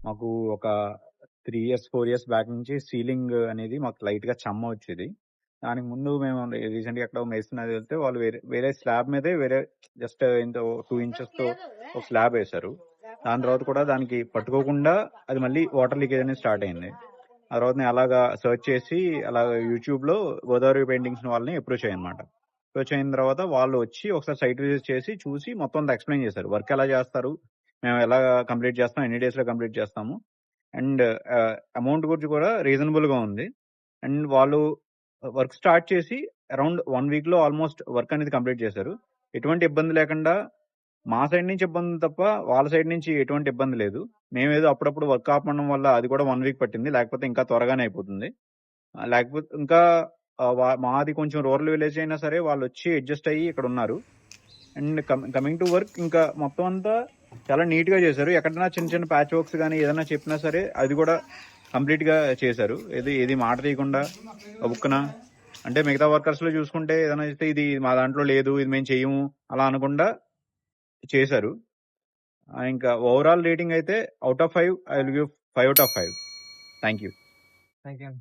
మాకు ఒక 3 years, 4 years back నుంచి సీలింగ్ అనేది మాకు లైట్‌గా చెమ్మ వచ్చేది. దానికి ముందు మేము రీసెంట్‌గా ఎక్కడో మేస్తున్నది వెళ్తే వాళ్ళు వేరే వేరే స్లాబ్ మీదే వేరే జస్ట్ ఇంత 2 ఇంచెస్‌తో ఒక స్లాబ్ ఏశారు. దాని తర్వాత కూడా దానికి పట్టుకోకుండా అది మళ్ళీ వాటర్ లీకేజ్ అనేది స్టార్ట్ అయింది. ఆ తర్వాత నేను అలాగా సెర్చ్ చేసి అలాగా యూట్యూబ్‌లో గోదావరి పెయింటింగ్స్ వాళ్ళని అప్రోచ్ అయ్యానన్నమాట. అప్రోచ్ అయిన తర్వాత వాళ్ళు వచ్చి ఒకసారి సైట్ విజిట్ చేసి చూసి మొత్తం అంతా ఎక్స్‌ప్లెయిన్ చేశారు. వర్క్ ఎలా చేస్తారు? మేము ఎలా కంప్లీట్ చేస్తాం? ఎన్ని డేస్‌లో కంప్లీట్ చేస్తాము? అండ్ అమౌంట్ గురించి కూడా రీజనబుల్‌గా ఉంది. అండ్ వాళ్ళు వర్క్ స్టార్ట్ చేసి అరౌండ్ 1 వీక్‌లో ఆల్మోస్ట్ వర్క్ అనేది కంప్లీట్ చేశారు. ఎటువంటి ఇబ్బంది లేకుండా మా సైడ్ నుంచి ఇబ్బంది తప్ప వాళ్ళ సైడ్ నుంచి ఎటువంటి ఇబ్బంది లేదు. మేమేదో అప్పుడప్పుడు వర్క్ ఆపడం వల్ల అది కూడా 1 వీక్ పట్టింది. లేకపోతే ఇంకా త్వరగానే అయిపోతుంది. లేకపోతే ఇంకా మాది కొంచెం రూరల్ విలేజ్ అయినా సరే వాళ్ళొచ్చి అడ్జస్ట్ అయ్యి ఇక్కడున్నారు. అండ్ కమింగ్ టు వర్క్ ఇంకా మొత్తం అంతా చాలా నీట్‌గా చేశారు. ఎక్కడైనా చిన్న చిన్న ప్యాచ్ వర్క్స్ గాని ఏదైనా చెప్పినా సరే అది కూడా కంప్లీట్‌గా చేశారు. ఏది మాట తీయకుండా గబుక్కున అంటే మిగతా వర్కర్స్‌లో చూసుకుంటే ఏదైనా చెప్తే ఇది మా దాంట్లో లేదు, ఇది మేము చెయ్యము అలా అనకుండా చేశారు. ఇంకా ఓవరాల్ రేటింగ్ అయితే out of 5 I will give 5 out of 5. Thank you. Thank you.